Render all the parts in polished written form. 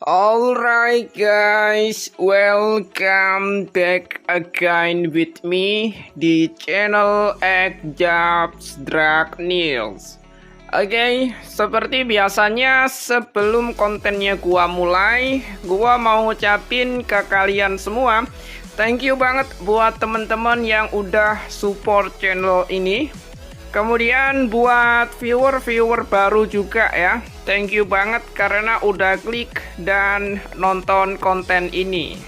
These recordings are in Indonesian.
Alright guys, welcome back again with me di channel Jobs Drag News. Oke, seperti biasanya sebelum kontennya gua mulai, gua mau ngucapin ke kalian semua, thank you banget buat temen-temen yang udah support channel ini. Kemudian buat viewer-viewer baru juga ya, thank you banget karena udah klik dan nonton konten ini.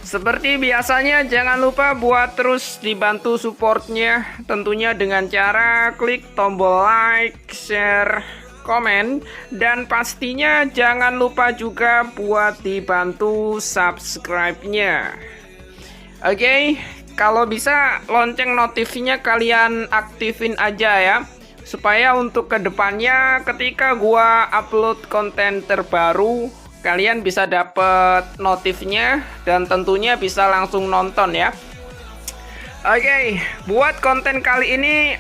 Seperti biasanya jangan lupa buat terus dibantu supportnya, tentunya dengan cara klik tombol like, share, komen, dan pastinya jangan lupa juga buat dibantu subscribe-nya. Oke, kalau bisa lonceng notifnya kalian aktifin aja ya, supaya untuk kedepannya ketika gua upload konten terbaru kalian bisa dapet notifnya dan tentunya bisa langsung nonton ya. Oke, buat konten kali ini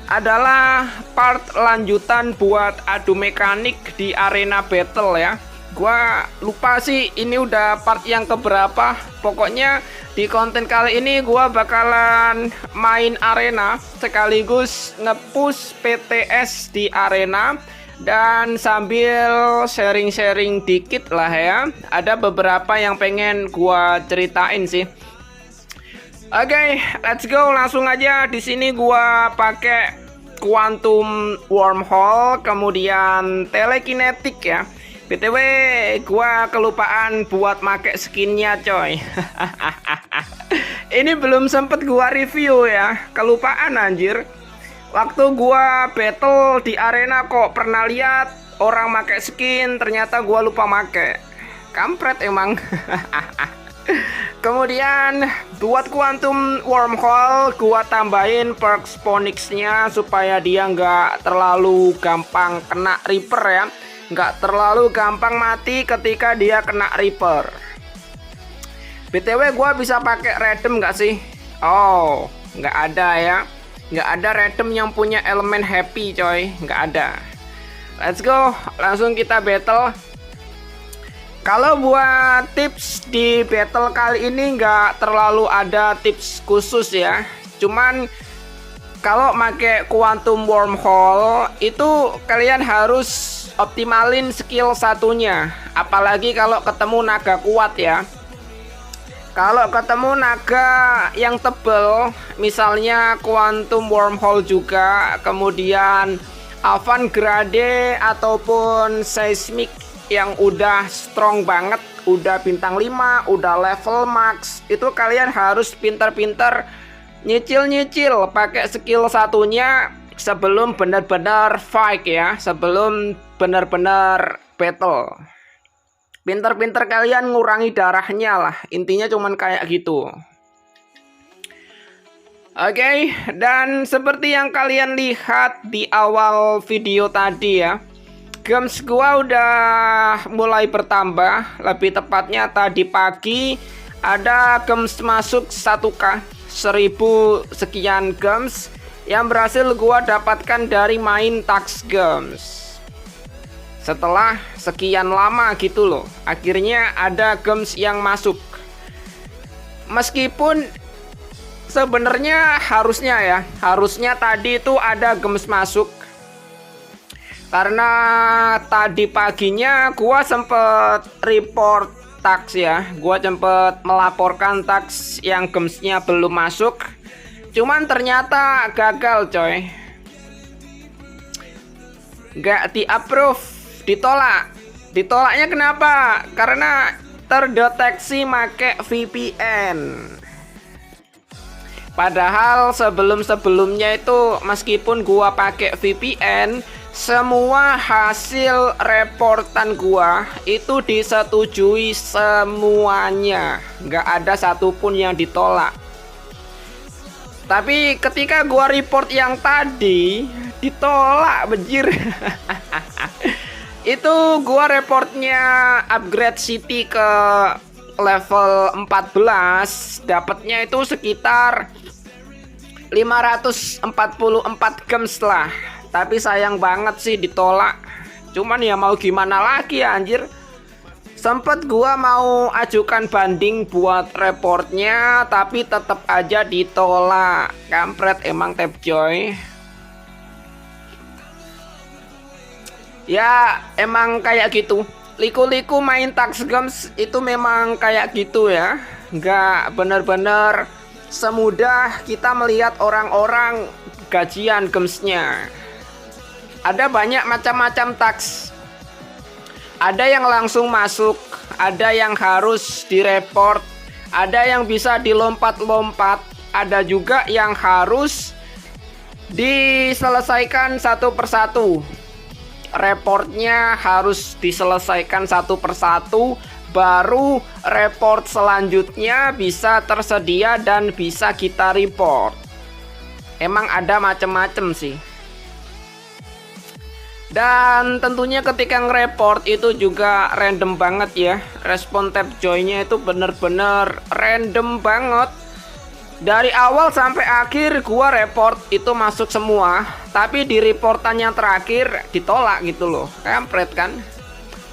adalah part lanjutan buat adu mekanik di arena battle ya. Gua lupa sih ini udah part yang keberapa. Pokoknya di konten kali ini gua bakalan main arena sekaligus nge-push PTS di arena dan sambil sharing-sharing dikit lah ya. Ada beberapa yang pengen gua ceritain sih. Oke, let's go langsung aja. Di sini gua pakai Quantum Wormhole kemudian Telekinetik ya. BTW gua kelupaan buat make skinnya coy. Ini belum sempet gua review ya, kelupaan anjir. Waktu gua battle di arena kok pernah lihat orang make skin, ternyata gua lupa make. Kampret emang. Kemudian buat Quantum Wormhole gua tambahin perks Phoenix-nya supaya dia nggak terlalu gampang kena Reaper ya. Nggak terlalu gampang mati ketika dia kena Reaper. BTW gua bisa pakai redem nggak sih? Oh, nggak ada ya. Nggak ada redem yang punya elemen happy coy. Nggak ada. Let's go, langsung kita battle. Kalau buat tips di battle kali ini nggak terlalu ada tips khusus ya. Cuman kalau pakai Quantum Wormhole itu kalian harus optimalin skill satunya, apalagi kalau ketemu naga kuat ya. Kalau ketemu naga yang tebel, misalnya Quantum Wormhole juga, kemudian Avant-Grade ataupun Seismic yang udah strong banget, udah bintang 5, udah level max, itu kalian harus pinter-pinter nyicil-nyicil pakai skill satunya sebelum benar-benar fight ya, sebelum benar-benar battle. Pinter-pinter kalian ngurangi darahnya lah, intinya cuman kayak gitu. Oke, dan seperti yang kalian lihat di awal video tadi ya, gems gua udah mulai bertambah. Lebih tepatnya tadi pagi ada gems masuk 1k, 1000 sekian gems yang berhasil gua dapatkan dari main tax gems. Setelah sekian lama gitu loh, akhirnya ada gems yang masuk. Meskipun sebenarnya harusnya tadi itu ada gems masuk. Karena tadi paginya gua sempet report tax ya. Gua sempet melaporkan tax yang gemsnya belum masuk. Cuman ternyata gagal coy. Nggak di-approve, ditolak. Ditolaknya kenapa? Karena terdeteksi make VPN. Padahal sebelum-sebelumnya itu meskipun gua pakai VPN, semua hasil reportan gua itu disetujui semuanya. Nggak ada satupun yang ditolak. Tapi ketika gua report yang tadi ditolak benjir. Itu gua reportnya upgrade city ke level 14, dapatnya itu sekitar 544 gems lah. Tapi sayang banget sih ditolak. Cuman ya mau gimana lagi ya anjir. Sempet gua mau ajukan banding buat reportnya, tapi tetap aja ditolak. Kampret emang Tapjoy. Ya emang kayak gitu. Liku-liku main Tax Games itu memang kayak gitu ya. Nggak bener-bener semudah kita melihat orang-orang gajian gamesnya. Ada banyak macam-macam tax. Ada yang langsung masuk, ada yang harus direport, ada yang bisa dilompat-lompat, ada juga yang harus diselesaikan satu persatu. Reportnya harus diselesaikan satu persatu, baru report selanjutnya bisa tersedia dan bisa kita report. Emang ada macam-macam sih. Dan tentunya ketika nge-report itu juga random banget ya. Respon Tapjoy-nya itu bener-bener random banget. Dari awal sampai akhir gua report itu masuk semua, tapi di reportan yang terakhir ditolak gitu loh. Kampret kan?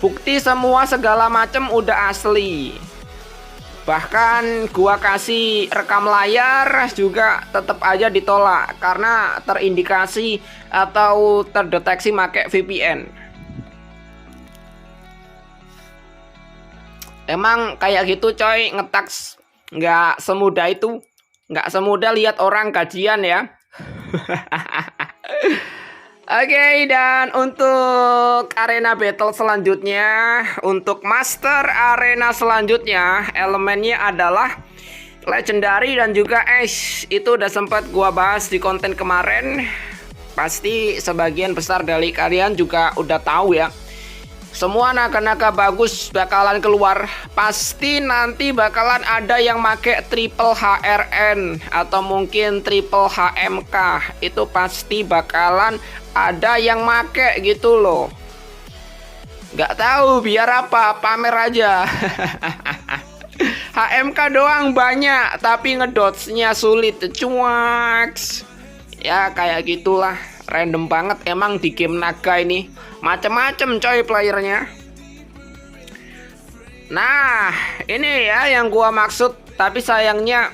Bukti semua segala macem udah asli. Bahkan gua kasih rekam layar juga tetap aja ditolak karena terindikasi atau terdeteksi pakai VPN. Emang kayak gitu coy, ngetax nggak semudah itu, nggak semudah lihat orang gajian ya. Oke, dan untuk arena battle selanjutnya, untuk master arena selanjutnya, elemennya adalah legendary dan juga ace. Itu udah sempat gua bahas di konten kemarin. Pasti sebagian besar dari kalian juga udah tahu ya. Semua naga-naga bagus bakalan keluar. Pasti nanti bakalan ada yang make triple HRN atau mungkin triple HMK. Itu pasti bakalan ada yang make gitu loh. Nggak tahu biar apa, pamer aja. HMK doang banyak, tapi ngedodge-nya sulit. Cuaks. Ya kayak gitulah, random banget emang di game naga ini. Macem-macem coy playernya. Nah ini ya yang gua maksud. Tapi sayangnya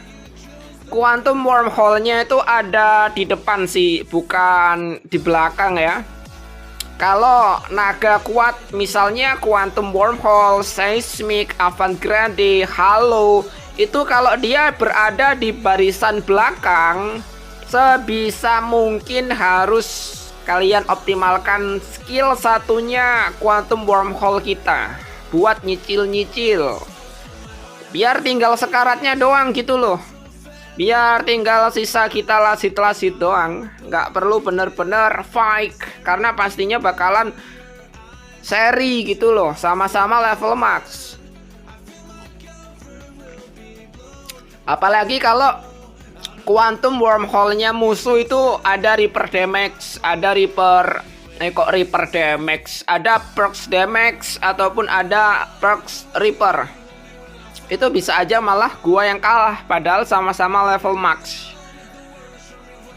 Quantum Wormhole-nya itu ada di depan sih, bukan di belakang ya. Kalau naga kuat misalnya Quantum Wormhole, Seismic, Avant-Garde, Halo, itu kalau dia berada di barisan belakang, sebisa mungkin harus kalian optimalkan skill satunya Quantum Wormhole kita buat nyicil-nyicil. Biar tinggal sekaratnya doang gitu loh. Biar tinggal sisa kita lasit-lasit doang. Nggak perlu bener-bener fight, karena pastinya bakalan seri gitu loh, sama-sama level max. Apalagi kalau Quantum Wormhole-nya musuh itu ada Reaper damage, ada Reaper damage, ada perks damage ataupun ada perks Reaper. Itu bisa aja malah gua yang kalah padahal sama-sama level max.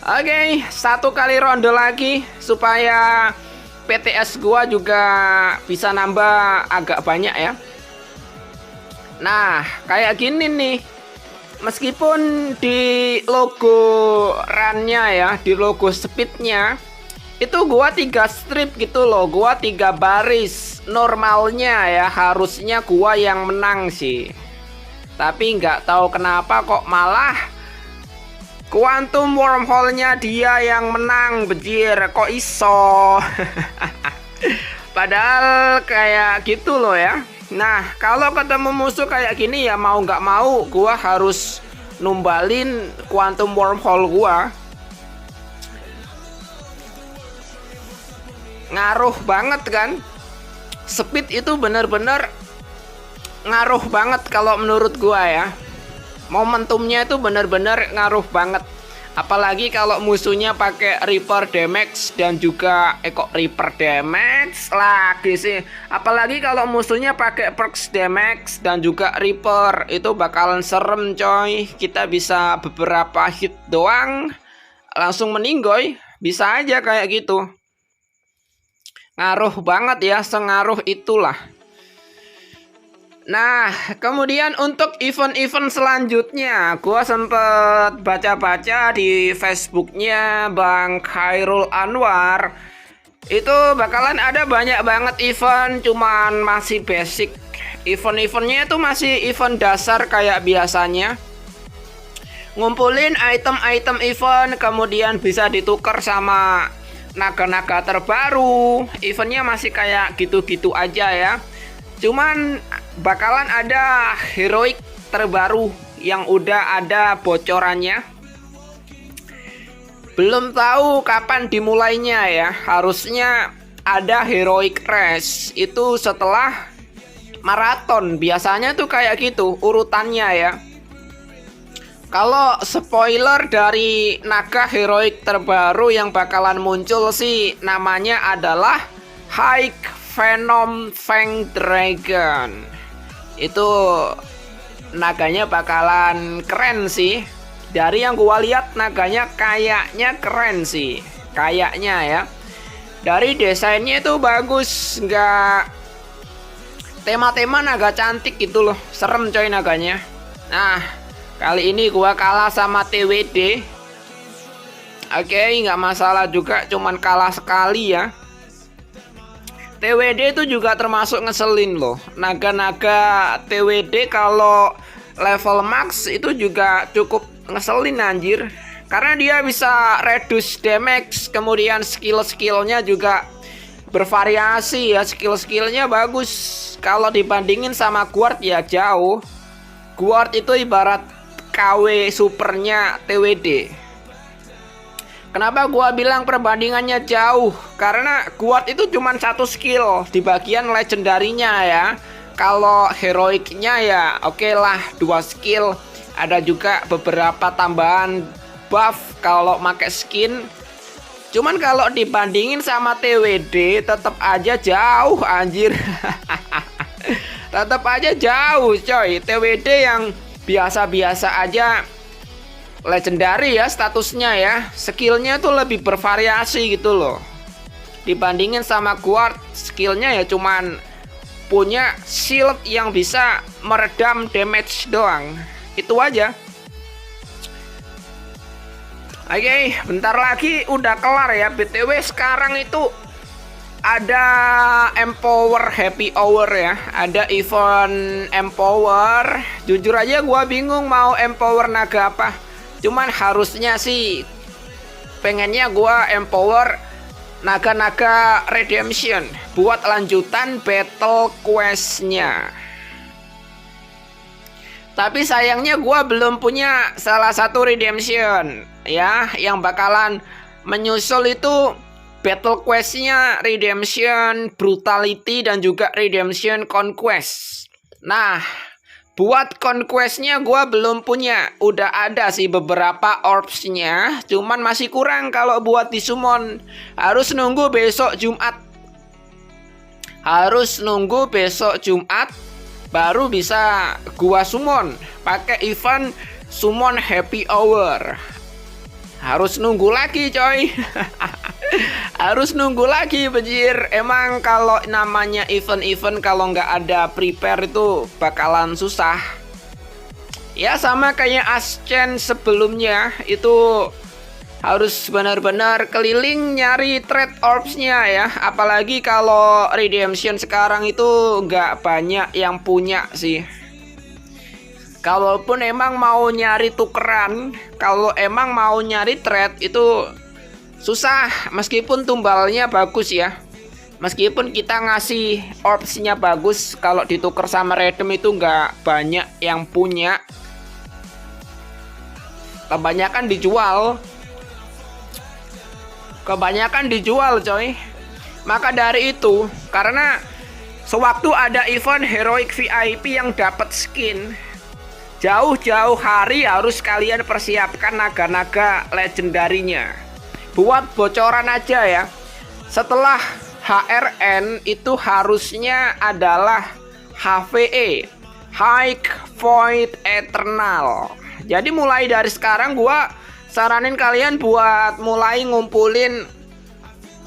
Oke, satu kali ronde lagi supaya PTS gua juga bisa nambah agak banyak ya. Nah, kayak gini nih. Meskipun di logo run-nya ya, di logo speed-nya itu gua 3 strip gitu loh, gua 3 baris. Normalnya ya harusnya gua yang menang sih. Tapi nggak tahu kenapa kok malah Quantum Wormhole-nya dia yang menang, bejir. Kok iso? Padahal kayak gitu loh ya. Nah, kalau ketemu musuh kayak gini ya mau nggak mau gua harus numbalin Quantum Wormhole gua. Ngaruh banget kan? Speed itu bener-bener ngaruh banget kalau menurut gua ya. Momentumnya itu bener-bener ngaruh banget. Apalagi kalau musuhnya pakai Reaper damage dan juga Reaper damage lagi sih. Apalagi kalau musuhnya pakai perks damage dan juga Reaper, itu bakalan serem coy. Kita bisa beberapa hit doang langsung meninggoy. Bisa aja kayak gitu. Ngaruh banget ya, sengaruh itulah. Nah, kemudian untuk event-event selanjutnya, gua sempet baca-baca di Facebooknya Bang Khairul Anwar. Itu bakalan ada banyak banget event, cuman masih basic. Event-eventnya itu masih event dasar kayak biasanya. Ngumpulin item-item event, kemudian bisa ditukar sama naga-naga terbaru. Eventnya masih kayak gitu-gitu aja ya. Cuman bakalan ada heroic terbaru yang udah ada bocorannya. Belum tahu kapan dimulainya ya. Harusnya ada heroic race itu setelah maraton. Biasanya tuh kayak gitu urutannya ya. Kalau spoiler dari naga heroic terbaru yang bakalan muncul sih, namanya adalah High Venom Fang Dragon. Itu naganya bakalan keren sih. Dari yang gua lihat naganya kayaknya keren sih. Kayaknya ya. Dari desainnya itu bagus, nggak tema-tema naga cantik gitu loh. Serem coy naganya. Nah, kali ini gua kalah sama TWD. Oke, nggak masalah juga, cuman kalah sekali ya. TWD itu juga termasuk ngeselin loh. Naga-naga TWD kalau level max itu juga cukup ngeselin anjir. Karena dia bisa reduce damage, kemudian skill-skillnya juga bervariasi ya. Skill-skillnya bagus. Kalau dibandingin sama Guard ya jauh. Guard itu ibarat KW supernya TWD. Kenapa gua bilang perbandingannya jauh? Karena Guard itu cuma satu skill di bagian legendarinya ya. Kalau heroiknya ya oke lah 2 skill. Ada juga beberapa tambahan buff kalau pakai skin. Cuman kalau dibandingin sama TWD tetap aja jauh anjir. Tetap aja jauh coy. TWD yang biasa-biasa aja legendary ya statusnya ya. Skillnya tuh lebih bervariasi gitu loh. Dibandingin sama Guard, skillnya ya cuman punya shield yang bisa meredam damage doang. Itu aja. Oke, bentar lagi udah kelar ya. BTW sekarang itu ada Empower Happy Hour ya. Ada event Empower. Jujur aja gua bingung mau Empower naga apa. Cuman harusnya sih pengennya gua empower naga-naga redemption buat lanjutan battle quest-nya. Tapi sayangnya gua belum punya salah satu redemption ya. Yang bakalan menyusul itu battle quest-nya redemption brutality dan juga redemption conquest. Nah, buat conquest-nya gue belum punya. Udah ada sih beberapa orbs-nya, cuman masih kurang kalau buat di summon. Harus nunggu besok Jumat. Baru bisa gua summon pakai event summon Happy Hour. Harus nunggu lagi coy. Harus nunggu lagi bejir. Emang kalau namanya event-event kalau nggak ada prepare itu bakalan susah. Ya sama kayak Ascent sebelumnya. Itu harus benar-benar keliling nyari trade orbs-nya ya. Apalagi kalau redemption sekarang itu nggak banyak yang punya sih. Kalaupun emang mau nyari tukeran, kalau emang mau nyari trade itu susah. Meskipun tumbalnya bagus ya. Meskipun kita ngasih orbs-nya bagus, kalau ditukar sama redeem itu nggak banyak yang punya. Kebanyakan dijual coy. Maka dari itu, karena sewaktu ada event Heroic VIP yang dapat skin, jauh-jauh hari harus kalian persiapkan naga-naga legendarinya. Buat bocoran aja ya, setelah HRN itu harusnya adalah HVE, High Void Eternal. Jadi mulai dari sekarang gua saranin kalian buat mulai ngumpulin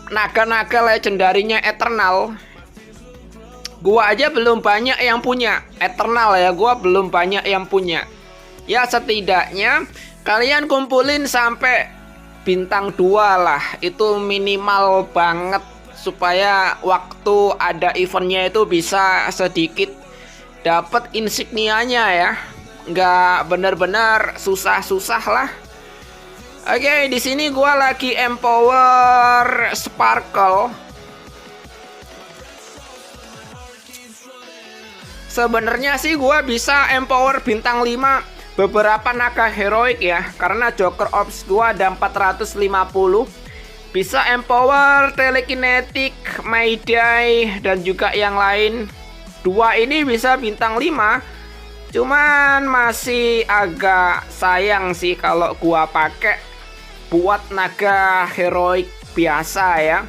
naga-naga legendarinya Eternal. Gua aja belum banyak yang punya Eternal ya, gua belum banyak yang punya. Ya setidaknya kalian kumpulin sampai bintang 2 lah. Itu minimal banget supaya waktu ada eventnya itu bisa sedikit dapat insignianya ya. Nggak bener-bener susah-susah lah. Oke, di sini gua lagi empower Sparkle. Sebenarnya sih gua bisa empower bintang 5 beberapa naga heroik ya, karena Joker Ops gua ada 450. Bisa empower telekinetik, Mayday dan juga yang lain. 2 ini bisa bintang 5. Cuman masih agak sayang sih kalau gua pakai buat naga heroik biasa ya.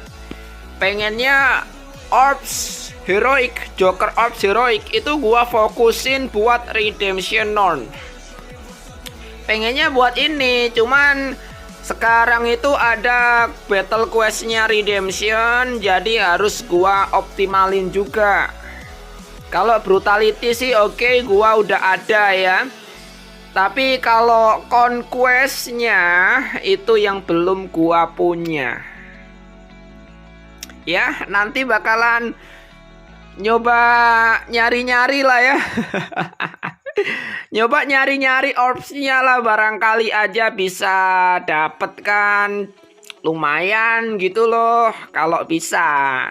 Pengennya Orbs Heroic, Joker Orbs Heroic itu gua fokusin buat Redemption Norn. Pengennya buat ini, cuman sekarang itu ada battle questnya Redemption, jadi harus gua optimalin juga. Kalau brutality sih oke, gua udah ada ya. Tapi kalau conquestnya itu yang belum gua punya. Ya, nanti bakalan nyoba nyari-nyari lah ya. Nyoba nyari-nyari orbsnya lah, barangkali aja bisa dapet kan. Lumayan gitu loh kalau bisa.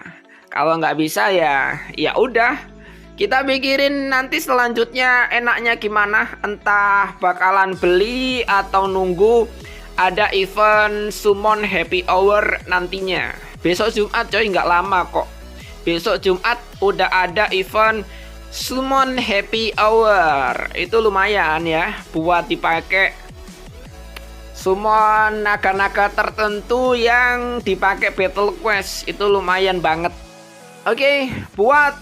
Kalau nggak bisa ya udah. Kita pikirin nanti selanjutnya enaknya gimana. Entah bakalan beli atau nunggu ada event summon happy hour nantinya. Besok Jumat coy, nggak lama kok. Besok Jumat udah ada event Summon Happy Hour. Itu lumayan ya buat dipakai summon naga-naga tertentu yang dipakai battle quest. Itu lumayan banget. Oke, buat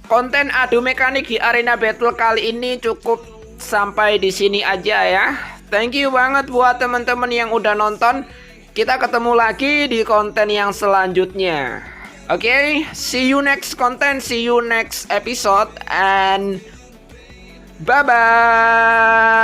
konten adu mekanik di arena battle kali ini cukup sampai di sini aja ya. Thank you banget buat teman-teman yang udah nonton. Kita ketemu lagi di konten yang selanjutnya. Okay, see you next content, see you next episode, and bye-bye.